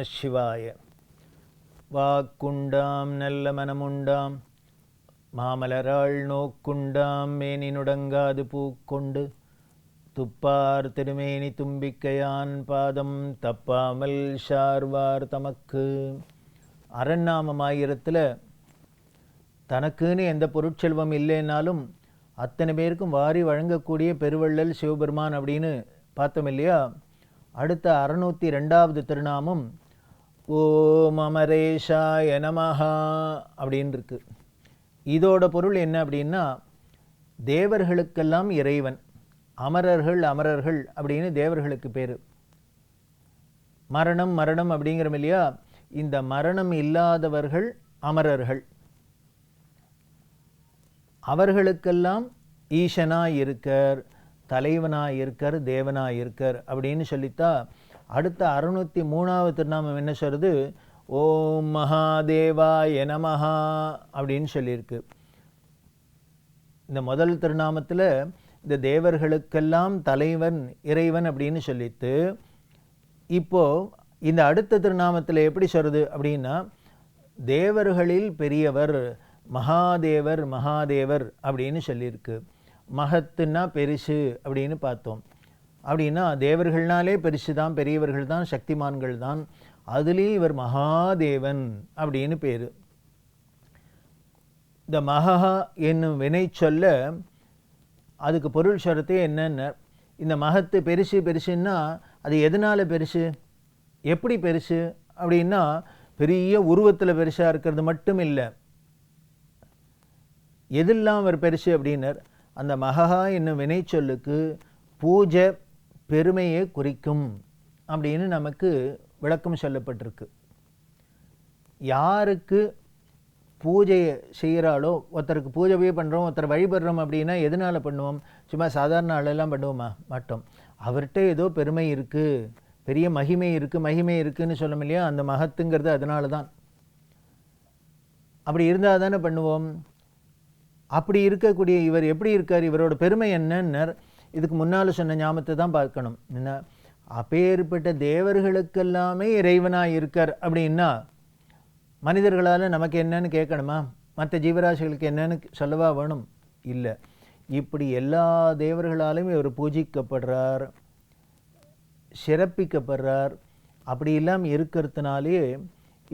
நம சிவாய. வாக்குண்டாம் நல்ல மனமுண்டாம் மாமலராள் நோக்குண்டாம் மேனினுடங்காது பூக்கொண்டு துப்பார் திருமேனி தும்பிக்கையான் பாதம் தப்பாமல் ஷார்வார் தமக்கு. அரண்நாமமாயிரத்தில் தனக்குன்னு எந்த பொருட்செல்வம் இல்லைன்னாலும் அத்தனை பேருக்கும் வாரி வழங்கக்கூடிய பெருவள்ளல் சிவபெருமான் அப்படின்னு பார்த்தோம் இல்லையா. அடுத்த 602வது திருநாமம் ஓம் அமரேஷாய நமஹா அப்படின்னு இருக்கு. இதோட பொருள் என்ன அப்படின்னா, தேவர்களுக்கெல்லாம் இறைவன். அமரர்கள் அப்படின்னு தேவர்களுக்கு பேர். மரணம் அப்படிங்கிறோம் இல்லையா, இந்த மரணம் இல்லாதவர்கள் அமரர்கள். அவர்களுக்கெல்லாம் ஈசனாய் இருக்கார், தலைவனாய் இருக்கார், தேவனாய் இருக்கார் அப்படின்னு சொல்லித்தா அடுத்த 603வது திருநாமம் என்ன சொல்றது, ஓம் மகாதேவாய நமஹா அப்படின்னு சொல்லியிருக்கு. இந்த முதல் திருநாமத்தில் இந்த தேவர்களுக்கெல்லாம் தலைவன் இறைவன் அப்படின்னு சொல்லிட்டு, இப்போ இந்த அடுத்த திருநாமத்தில் எப்படி சொல்றது அப்படின்னா, தேவர்களில் பெரியவர் மகாதேவர் அப்படின்னு சொல்லியிருக்கு. மகத்துன்னா பெருசு அப்படின்னு பார்த்தோம். அப்படின்னா தேவர்கள்னாலே பெருசு தான், பெரியவர்கள் தான், சக்திமான்கள் தான். அதுலேயும் இவர் மகாதேவன் அப்படின்னு பேர். இந்த மகா என்னும் வினை சொல்ல அதுக்கு பொருள் சொல்றதே என்னென்ன, இந்த மகத்து பெருசுன்னா அது எதனால் பெருசு, எப்படி பெருசு அப்படின்னா, பெரிய உருவத்தில் பெருசாக இருக்கிறது மட்டும் இல்லை, எதெல்லாம் அவர் பெருசு அப்படின்னர். அந்த மகா என்னும் வினை சொல்லுக்கு பூஜை பெருமையை குறிக்கும் அப்படின்னு நமக்கு விளக்கம் சொல்லப்பட்டிருக்கு. யாருக்கு பூஜையை செய்கிறாளோ, ஒருத்தருக்கு பூஜையே பண்ணுறோம், ஒருத்தர் வழிபடுறோம் அப்படின்னா எதனால் பண்ணுவோம், சும்மா சாதாரண ஆளெல்லாம் பண்ணுவோமா, மாட்டோம். அவர்கிட்ட ஏதோ பெருமை இருக்குது, பெரிய மகிமை இருக்குன்னு சொல்லணும் இல்லையா. அந்த மகத்துங்கிறது அதனால தான். அப்படி இருந்தால் தானே பண்ணுவோம். அப்படி இருக்கக்கூடிய இவர் எப்படி இருக்கார், இவரோட பெருமை என்னன்னர், இதுக்கு முன்னால் சொன்ன ஞாபகத்தை தான் பார்க்கணும். என்ன, அப்பேற்பட்ட தேவர்களுக்கெல்லாமே இறைவனாக இருக்கார் அப்படின்னா மனிதர்களால் நமக்கு என்னன்னு கேட்கணுமா, மற்ற ஜீவராசிகளுக்கு என்னன்னு சொல்லவா வேணும், இல்லை. இப்படி எல்லா தேவர்களாலும் இவர் பூஜிக்கப்படுறார், சிறப்பிக்கப்படுறார். அப்படி எல்லாம் இருக்கிறதுனாலே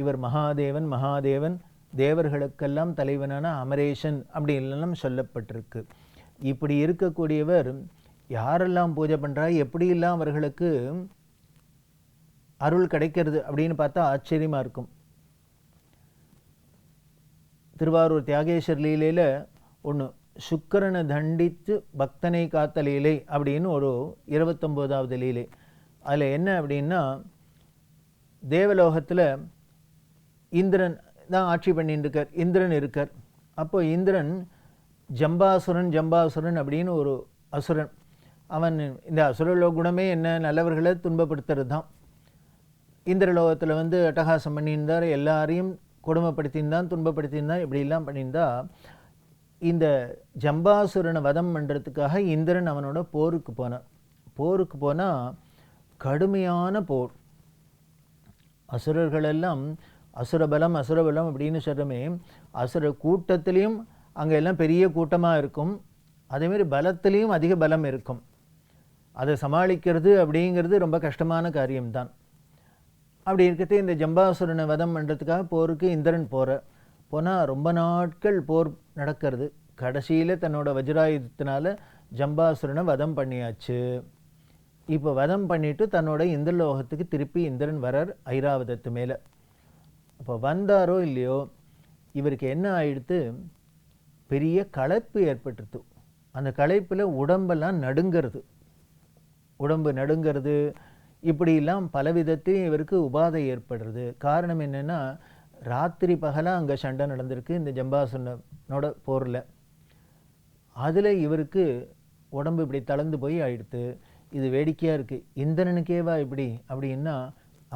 இவர் மகாதேவன் தேவர்களுக்கெல்லாம் தலைவனான அமரேஷன் அப்படின்லாம் சொல்லப்பட்டிருக்கு. இப்படி இருக்கக்கூடியவர் யாரெல்லாம் பூஜை பண்ணுறா, எப்படியெல்லாம் அவர்களுக்கு அருள் கிடைக்கிறது அப்படின்னு பார்த்தா ஆச்சரியமாக இருக்கும். திருவாரூர் தியாகேஸ்வர் லீலையில் ஒன்று, சுக்கரனை தண்டித்து பக்தனை காத்த லீலை அப்படின்னு ஒரு 29வது லீலை. அதில் என்ன அப்படின்னா, தேவலோகத்தில் இந்திரன் தான் ஆட்சி பண்ணிட்டு இருக்கார், இந்திரன் இருக்கார். அப்போ இந்திரன் ஜம்பாசுரன் அப்படின்னு ஒரு அசுரன். அவன் இந்த அசுரலோக குணமே என்ன, நல்லவர்களை துன்பப்படுத்துறது தான். இந்திரலோகத்தில் அட்டகாசம் பண்ணியிருந்தார், எல்லாரையும் கொடுமைப்படுத்தியிருந்தான், துன்பப்படுத்தியிருந்தான், இப்படிலாம் பண்ணியிருந்தா. இந்த ஜம்பாசுரனை வதம் பண்ணுறதுக்காக இந்திரன் அவனோட போருக்கு போனால் கடுமையான போர். அசுரர்களெல்லாம் அசுரபலம் அப்படின்னு சொல்கிறோமே, அசுர கூட்டத்திலையும் அங்கே எல்லாம் பெரிய கூட்டமாக இருக்கும், அதேமாரி பலத்திலையும் அதிக பலம் இருக்கும். அதை சமாளிக்கிறது அப்படிங்கிறது ரொம்ப கஷ்டமான காரியம்தான். அப்படி இருக்கிறது இந்த ஜம்பாசுரனை வதம் பண்ணுறதுக்காக போருக்கு இந்திரன் போனால் ரொம்ப நாட்கள் போர் நடக்கிறது. கடைசியில் தன்னோட வஜ்ராயுதத்தினால ஜம்பாசுரனை வதம் பண்ணியாச்சு. இப்போ வதம் பண்ணிவிட்டு தன்னோட இந்திரலோகத்துக்கு திருப்பி இந்திரன் வரார் ஐராவதத்து மேலே. அப்போ வந்தாரோ இல்லையோ, இவருக்கு என்ன ஆயிடுத்து, பெரிய களைப்பு ஏற்பட்டுருது. அந்த களைப்பில் உடம்பெல்லாம் உடம்பு நடுங்கிறது, இப்படிலாம் பலவிதத்தையும் இவருக்கு உபாதை ஏற்படுறது. காரணம் என்னென்னா, ராத்திரி பகலாக அங்கே சண்டை நடந்திருக்கு இந்த ஜம்பாசுரனோட போரில். அதில் இவருக்கு உடம்பு இப்படி தளர்ந்து போய் ஆயிடுத்து. இது வேடிக்கையாக இருக்குது. இந்திரனுக்கேவா இப்படி அப்படின்னா,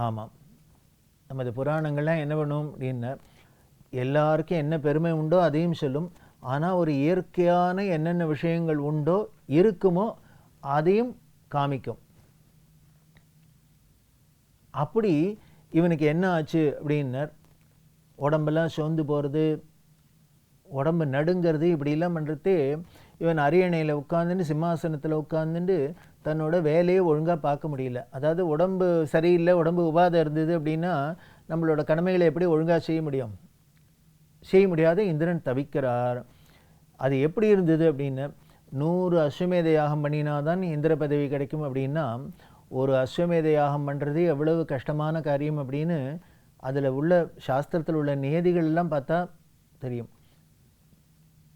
ஆமாம், நமது புராணங்கள்லாம் என்ன பண்ணும் அப்படின்னா, எல்லாருக்கும் என்ன பெருமை உண்டோ அதையும் சொல்லும். ஆனால் ஒரு இயற்கையான என்னென்ன விஷயங்கள் உண்டோ இருக்குமோ அதையும் காமிக்கும். அப்படி இவனுக்கு என்ன ஆச்சு அப்படின்னார். உடம்பெல்லாம் சோர்ந்து போகிறது, உடம்பு நடுங்கிறது, இப்படிலாம் பண்ணுறது. இவன் அரியணையில் உட்காந்துட்டு சிம்மாசனத்தில் உட்காந்துட்டு தன்னோட வேலையை ஒழுங்காக பார்க்க முடியல. அதாவது உடம்பு சரியில்லை, உடம்பு உபாதை இருந்தது அப்படின்னா நம்மளோட கடமைகளை எப்படி ஒழுங்காக செய்ய முடியும்? செய்ய முடியாத இந்திரன் தவிக்கிறார். அது எப்படி இருந்தது அப்படின்னு, 100 அஸ்வமேத யாகம் பண்ணினாதான் இந்திர பதவி கிடைக்கும் அப்படின்னா, ஒரு அஸ்வமேத யாகம் பண்ணுறது எவ்வளவு கஷ்டமான காரியம் அப்படின்னு அதில் உள்ள சாஸ்திரத்தில் உள்ள நியதிகள் எல்லாம் பார்த்தா தெரியும்.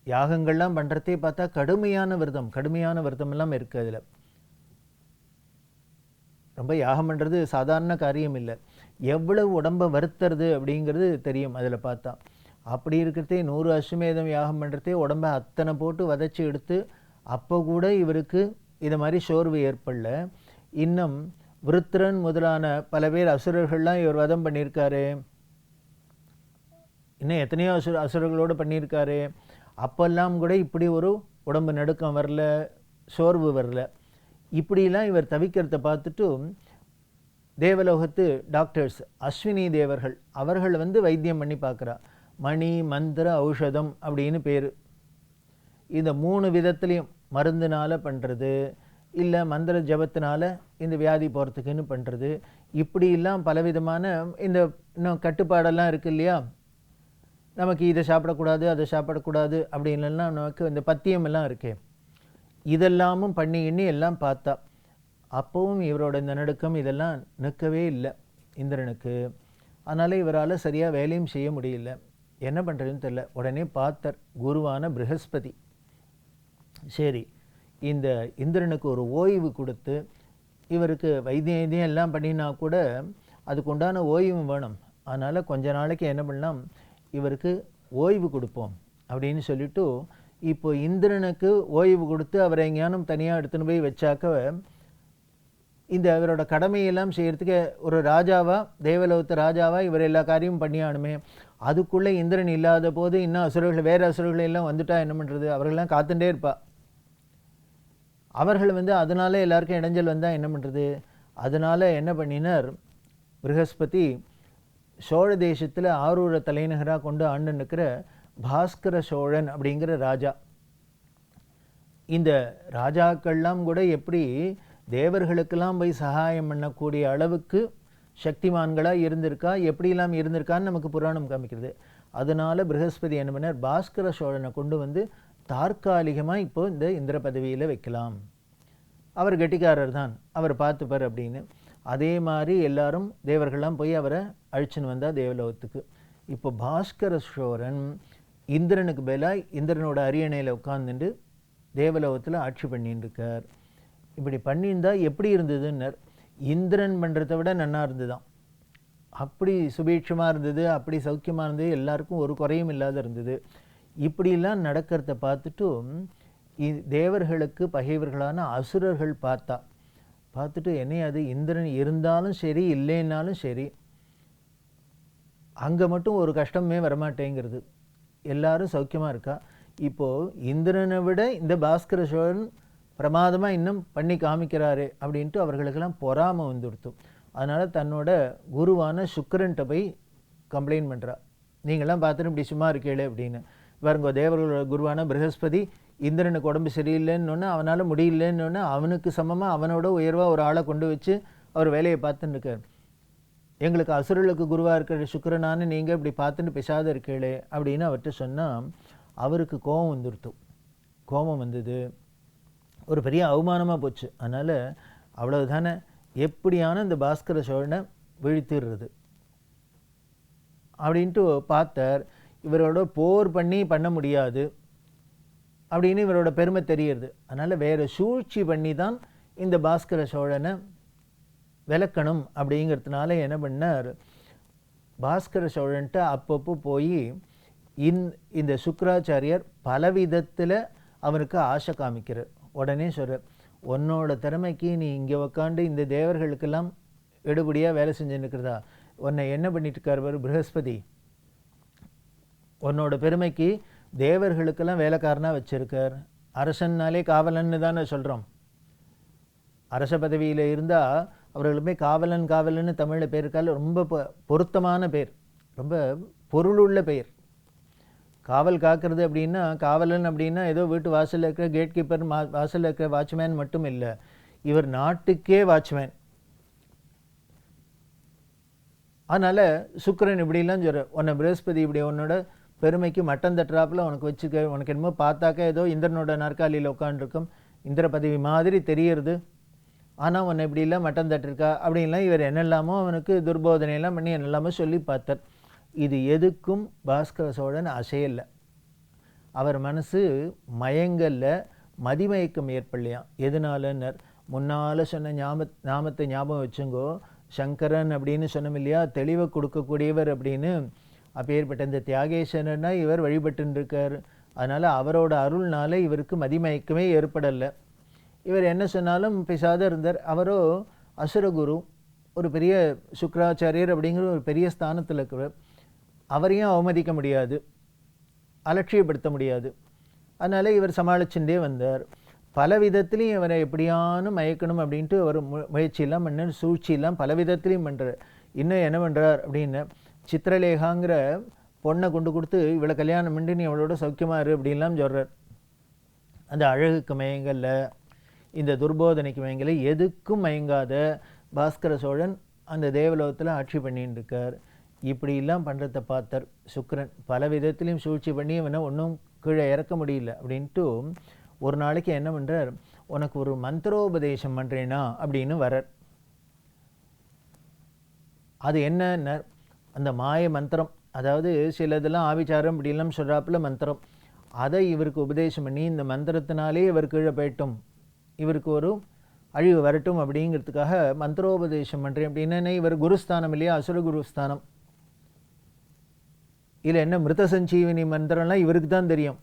யாகங்கள்லாம் பண்ணுறதே பார்த்தா கடுமையான விரதம் எல்லாம் இருக்குது. அதில் ரொம்ப யாகம் பண்ணுறது சாதாரண காரியம் இல்லை. எவ்வளவு உடம்பை வருத்துறது அப்படிங்கிறது தெரியும் அதில் பார்த்தா. அப்படி இருக்கிறதே 100 அஸ்வமேதம் யாகம் பண்ணுறதே உடம்பை அத்தனை போட்டு வதைச்சி எடுத்து, அப்போ கூட இவருக்கு இது மாதிரி சோர்வு ஏற்படல. இன்னும் விருத்திரன் முதலான பல பேர் அசுரர்கள்லாம் இவர் வதம் பண்ணியிருக்காரு. இன்னும் எத்தனையோ அசுரர்களோடு பண்ணியிருக்காரு. அப்பெல்லாம் கூட இப்படி ஒரு உடம்பு நடுக்கம் வரல, சோர்வு வரல. இப்படிலாம் இவர் தவிக்கிறத பார்த்துட்டு தேவலோகத்து டாக்டர்ஸ், அஸ்வினி தேவர்கள், அவர்கள் வைத்தியம் பண்ணி பார்க்குறா. மணி மந்திர ஔஷதம் அப்படின்னு பேர். இந்த 3 விதத்துலேயும் மருந்துனால பண்ணுறது, இல்லை மந்திர ஜபத்தினால இந்த வியாதி போகிறதுக்குன்னு பண்ணுறது, இப்படிலாம் பலவிதமான இந்த இன்னும் கட்டுப்பாடெல்லாம் இருக்குது இல்லையா? நமக்கு இதை சாப்பிடக்கூடாது, அதை சாப்பிடக்கூடாது அப்படின்லாம் நமக்கு இந்த பத்தியமெல்லாம் இருக்கே, இதெல்லாமும் பண்ணி எண்ணி எல்லாம் பார்த்தா. அப்போவும் இவரோட இந்த நடுக்கம் இதெல்லாம் நிற்கவே இல்லை இந்திரனுக்கு. அதனால் இவரால் சரியாக வேலையும் செய்ய முடியல. என்ன பண்ணுறதுன்னு தெரியல. உடனே பார்த்தார் குருவான ப்ரஹஸ்பதி. சரி, இந்த இந்திரனுக்கு ஒரு ஓய்வு கொடுத்து, இவருக்கு வைத்தியம் எல்லாம் பண்ணினா கூட அதுக்கு உண்டான ஓய்வும் வேணும். அதனால் கொஞ்ச நாளைக்கு என்ன பண்ணலாம், இவருக்கு ஓய்வு கொடுப்போம் அப்படின்னு சொல்லிட்டு, இப்போ இந்திரனுக்கு ஓய்வு கொடுத்து அவரை எங்கேயானும் தனியாக எடுத்துன்னு போய் வச்சாக்க இந்த இவரோட கடமையெல்லாம் செய்கிறதுக்கு ஒரு ராஜாவா, தேவலோகத்து ராஜாவா இவர் எல்லா காரியமும் பண்ணியானுமே. அதுக்குள்ளே இந்திரன் இல்லாத போது இன்னும் அசுரர்கள், வேறு அசுரர்கள் எல்லாம் வந்துட்டா என்ன பண்ணுறது? அவர்கள்லாம் காத்துட்டே இருப்பா. அவர்கள் அதனால எல்லாருக்கும் இடைஞ்சல் வந்தால் என்ன பண்ணுறது? அதனால் என்ன பண்ணினார் ப்ரஹஸ்பதி, சோழ தேசத்தில் ஆரூர தலைநகராக கொண்டு ஆண்டு நிற்கிற பாஸ்கர சோழன் அப்படிங்கிற ராஜா. இந்த ராஜாக்கள்லாம் கூட எப்படி தேவர்களுக்கெல்லாம் போய் சகாயம் பண்ணக்கூடிய அளவுக்கு சக்திமான்களாக இருந்திருக்கா, எப்படிலாம் இருந்திருக்கான்னு நமக்கு புராணம் காமிக்கிறது. அதனால ப்ரஹஸ்பதி என்ன பண்ணார், பாஸ்கர சோழனை கொண்டு தற்காலிகமாக இப்போ இந்த இந்திர பதவியில் வைக்கலாம். அவர் கெட்டிக்காரர் தான், அவர் பார்த்துப்பார் அப்படின்னு. அதே மாதிரி எல்லாரும் தேவர்கள்லாம் போய் அவரை அழிச்சுன்னு வந்தால் தேவலோகத்துக்கு. இப்போ பாஸ்கர சோழன் இந்திரனுக்கு பதிலாக இந்திரனோட அரியணையில் உட்கார்ந்துட்டு தேவலோகத்தில் ஆட்சி பண்ணிட்டு இருக்கார். இப்படி பண்ணியிருந்தால் எப்படி இருந்ததுன்னர், இந்திரன் பண்ணுறத விட நன்னா இருந்துதான். அப்படி சுபீட்சமாக இருந்தது, அப்படி சௌக்கியமாக இருந்தது, எல்லாருக்கும் ஒரு குறையும் இல்லாத இருந்தது. இப்படிலாம் நடக்கிறத பார்த்துட்டு தேவர்களுக்கு பகைவர்களான அசுரர்கள் பார்த்துட்டு என்னையாது இந்திரன் இருந்தாலும் சரி இல்லைன்னாலும் சரி அங்கே மட்டும் ஒரு கஷ்டமே வரமாட்டேங்கிறது, எல்லாரும் சௌக்கியமாக இருக்கா. இப்போது இந்திரனை விட இந்த பாஸ்கர சோழன் பிரமாதமாக இன்னும் பண்ணி காமிக்கிறாரு அப்படின்ட்டு அவர்களுக்கெல்லாம் பொறாமை வந்துடுத்து. அதனால் தன்னோட குருவான சுக்கிரன்ட்ட போய் கம்ப்ளைண்ட் பண்ணுறா, நீங்களாம் பார்த்துட்டு இப்படி சும்மா இருக்கீங்களே அப்படின்னு. பாருங்க, தேவர்களோட குருவான ப்ரஹஸ்பதி இந்திரனுக்கு உடம்பு சரியில்லைன்னு அவனால் முடியலன்னு அவனுக்கு சமமாக அவனோட உயர்வாக ஒரு ஆளை கொண்டு வச்சு அவர் வேலையை பார்த்துன்னு இருக்கார். எங்களுக்கு அசுரர்களுக்கு குருவாக இருக்கிற சுக்கிரனான்னு நீங்கள் இப்படி பார்த்துட்டு பேசாத இருக்கீங்களே அப்படின்னு அவர்கிட்ட சொன்னால் அவருக்கு கோபம் வந்துடுத்து. கோபம் வந்தது, ஒரு பெரிய அவமானமாக போச்சு. அதனால் அவ்வளவுதானே, எப்படியான இந்த பாஸ்கர சோழனை வீழ்த்திடுறது அப்படின்ட்டு பார்த்தார். இவரோட போர் பண்ண முடியாது அப்படின்னு இவரோட பெருமை தெரியுது. அதனால் வேறு சூழ்ச்சி பண்ணி தான் இந்த பாஸ்கர சோழனை விளக்கணும் அப்படிங்கிறதுனால என்ன பண்ணார், பாஸ்கர சோழன்ட்ட அப்பப்போ போய் இந்த சுக்கராச்சாரியர் பலவிதத்தில் அவனுக்கு ஆசை காமிக்கிறார். உடனே சொல்கிறார், உன்னோட திறமைக்கு நீ இங்கே உக்காண்டு இந்த தேவர்களுக்கெல்லாம் எடுபடியாக வேலை செஞ்சுன்னுக்கிறதா? உன்னை என்ன பண்ணிட்டு இருக்கார் ப்ரஹஸ்பதி, உன்னோட பெருமைக்கு தேவர்களுக்கெல்லாம் வேலைக்காரனாக வச்சுருக்கார். அரசன்னாலே காவலன்னு தானே சொல்கிறோம். அரச பதவியில் இருந்தால் அவர்களுமே காவலன் காவலன்னு தமிழில் பேர் இருக்கால ரொம்ப பொருத்தமான பேர், ரொம்ப பொருளுள்ள பெயர். காவல் காக்கிறது அப்படின்னா, காவலன் அப்படின்னா ஏதோ வீட்டு வாசலில் இருக்கிற கேட் கீப்பர், வாசலில் இருக்கிற வாட்ச்மேன் மட்டும் இல்லை, இவர் நாட்டுக்கே வாட்ச்மேன். அதனால் சுக்கிரன் இப்படிலாம் சொல்கிற, உன்னை பிரகஸ்பதி இப்படி உன்னோட பெருமைக்கு மட்டம் தட்டுறாப்புல உனக்கு வச்சுக்க, உனக்கு என்னமோ பார்த்தாக்கா ஏதோ இந்திரனோட நாற்காலியில் உட்காந்துருக்கும், இந்திர பதவி மாதிரி தெரியறது, ஆனால் உன்னை இப்படிலாம் மட்டம் தட்டிருக்கா அப்படின்லாம் இவர் என்னெல்லாமோ அவனுக்கு துர்போதனையெல்லாம் பண்ணி என்னெல்லாமோ சொல்லி பார்த்தார். இது எதுக்கும் பாஸ்கர சோழன் அசையலை. அவர் மனசு மயங்கல்ல, மதிமயக்கம் ஏற்படலையாம். எதனாலன்னர், முன்னால் சொன்ன நாமத்தை ஞாபகம் வச்சுங்கோ, சங்கரன் அப்படின்னு சொன்னோம் இல்லையா, தெளிவை கொடுக்கக்கூடியவர் அப்படின்னு. அப்பேற்பட்ட இந்த தியாகேசனா இவர் வழிபட்டுருக்கார். அதனால் அவரோட அருள்னால இவருக்கு மதிமயக்கமே ஏற்படலை. இவர் என்ன சொன்னாலும் பேசாத இருந்தார். அவரோ அசுரகுரு, ஒரு பெரிய சுக்கராச்சாரியர் அப்படிங்கிற ஒரு பெரிய ஸ்தானத்தில் இருக்கிறவர். அவரையும் அவமதிக்க முடியாது, அலட்சியப்படுத்த முடியாது. அதனால் இவர் சமாளிச்சுட்டே வந்தார். பல விதத்துலேயும் இவரை எப்படியானு மயக்கணும் அப்படின்ட்டு அவர் முயற்சியெல்லாம் பண்ண, சூழ்ச்சியெல்லாம் பல விதத்துலேயும் பண்ணுறார். இன்னும் என்ன பண்ணுறார் அப்படின்னு, சித்திரலேகாங்கிற பொண்ணை கொண்டு கொடுத்து இவளை கல்யாணம் பண்ணி நீ அவளோட சௌக்கியமாக இரு அப்படின்லாம் சொல்கிறார். அந்த அழகுக்கு மயங்கல்ல, இந்த துர்போதனைக்கு மயங்கலை, எதுக்கும் மயங்காத பாஸ்கர சோழன் அந்த தேவலோகத்தில் ஆட்சி பண்ணின்னு இருக்கார். இப்படிலாம் பண்ணுறதை பார்த்தார் சுக்கிரன். பல விதத்துலேயும் சூழ்ச்சி பண்ணி இவனை ஒன்றும் கீழே இறக்க முடியல அப்படின்ட்டு ஒரு நாளைக்கு என்ன பண்ணுறார், உனக்கு ஒரு மந்திரோபதேசம் பண்ணுறேனா அப்படின்னு வரார். அது என்ன, அந்த மாய மந்திரம், அதாவது சில இதெல்லாம் ஆவிச்சாரம் இப்படிலாம் சொல்கிறாப்புல மந்திரம், அதை இவருக்கு உபதேசம் பண்ணி இந்த மந்திரத்தினாலே இவர் கீழே போயிட்டும், இவருக்கு ஒரு அழிவு வரட்டும் அப்படிங்கிறதுக்காக மந்திரோபதேசம் பண்ணுறேன் அப்படின்னா, இவர் குருஸ்தானம் இல்லையா, அசுர குருஸ்தானம். இல்லை என்ன மிருத சஞ்சீவினி மந்திரம்லாம் இவருக்கு தான் தெரியும்.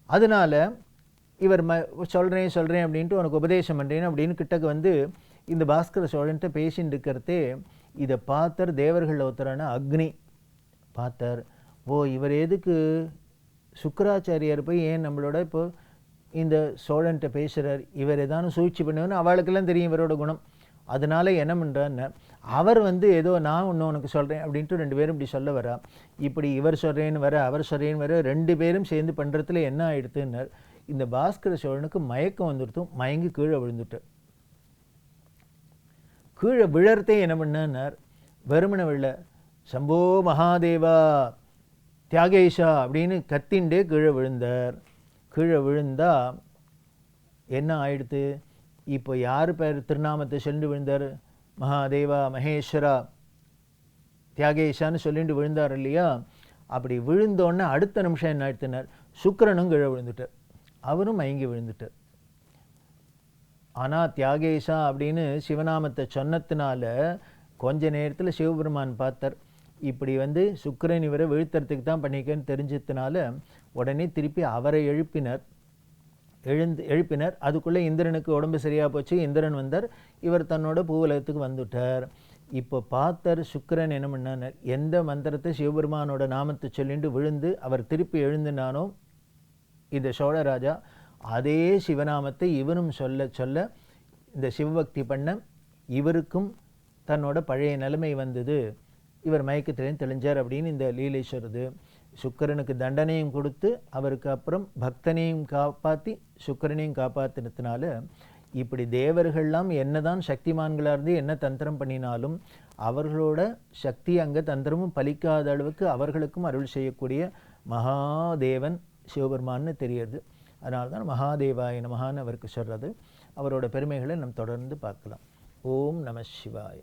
அதனால இவர் சொல்கிறேன் அப்படின்ட்டு உனக்கு உபதேசம் பண்ணுறேன் அப்படின்னு கிட்டக்கு வந்து இந்த பாஸ்கர சோழன்ட்ட பேசின்னு இருக்கிறதே இதை பார்த்தார். தேவர்கள் ஒருத்தரான அக்னி பார்த்தார். ஓ, இவர் எதுக்கு சுக்கராச்சாரியார் போய் ஏன் நம்மளோட இப்போ இந்த சோழன்ட்ட பேசுகிறார், இவர் ஏதானும் சூழ்ச்சி பண்ணுவேன்னு அவளுக்கெல்லாம் தெரியும் இவரோட குணம். அதனால என்ன பண்ணுறான்னு, அவர் வந்து ஏதோ நான் ஒன்று உனக்கு சொல்கிறேன் அப்படின்ட்டு ரெண்டு பேரும் இப்படி சொல்ல வரா. இப்படி இவர் சொல்கிறேன்னு வர, அவர் சொல்கிறேன்னு வர, ரெண்டு பேரும் சேர்ந்து பண்ணுறதுல என்ன ஆயிடுத்துன்னார், இந்த பாஸ்கர சோழனுக்கு மயக்கம் வந்துடுத்தும், மயங்கி கீழே விழுந்துட்டு. கீழே விழறதே என்ன பண்ணார், வெறுமனை விழ, சம்போ மகாதேவா தியாகேஷா அப்படின்னு கத்தின்ண்டே கீழே விழுந்தார். கீழே விழுந்தா என்ன ஆயிடுத்து, இப்போ யார் பேர் திருநாமத்தை சொல்லி விழுந்தார், மகாதேவா மகேஸ்வரா தியாகேஷான்னு சொல்லிட்டு விழுந்தார் இல்லையா. அப்படி விழுந்தோடனே அடுத்த நிமிஷம் என்ன ஆயிடுத்தினார், சுக்கிரனும் கீழே விழுந்துட்டார், அவரும் மயங்கி விழுந்துட்டார். ஆனால் தியாகேஷா அப்படின்னு சிவநாமத்தை சொன்னதுனால கொஞ்ச நேரத்தில் சிவபெருமான் பார்த்தார். இப்படி வந்து சுக்கிரன் இவரை வீழ்த்துறதுக்கு தான் பண்ணிக்கன்னு தெரிஞ்சதுனால உடனே திருப்பி அவரை எழுப்பினர். அதுக்குள்ளே இந்திரனுக்கு உடம்பு சரியாக போச்சு. இந்திரன் வந்தார், இவர் தன்னோட பூவுலகத்துக்கு வந்துட்டார். இப்போ பார்த்தார் சுக்கிரன் என்ன பண்ணார், எந்த மந்திரத்தை சிவபெருமானோட நாமத்தை சொல்லிட்டு விழுந்து அவர் திருப்பி எழுந்துனானோ இந்த சோழராஜா, அதே சிவநாமத்தை இவரும் சொல்ல சொல்ல இந்த சிவபக்தி பண்ண இவருக்கும் தன்னோட பழைய நிலைமை வந்தது, இவர் மயக்கத்திலையும் தெளிஞ்சார் அப்படின்னு இந்த லீலை சொல்றது. சுக்கிரனுக்கு தண்டனையும் கொடுத்து அவருக்கு அப்புறம் பக்தனையும் காப்பாற்றி சுக்கிரனையும் காப்பாற்றினதுனால இப்படி தேவர்கள்லாம் என்னதான் சக்திமான்களாக இருந்து என்ன தந்திரம் பண்ணினாலும் அவர்களோட சக்தி அங்கே தந்திரமும் பலிக்காத அளவுக்கு அவர்களுக்கும் அருள் செய்யக்கூடிய மகாதேவன் சிவபெருமான்னு தெரியுது. அதனால தான் மகாதேவாய நமஹான்னு அவருக்கு சொல்கிறது. அவரோட பெருமைகளை நம்ம தொடர்ந்து பார்க்கலாம். ஓம் நம சிவாய.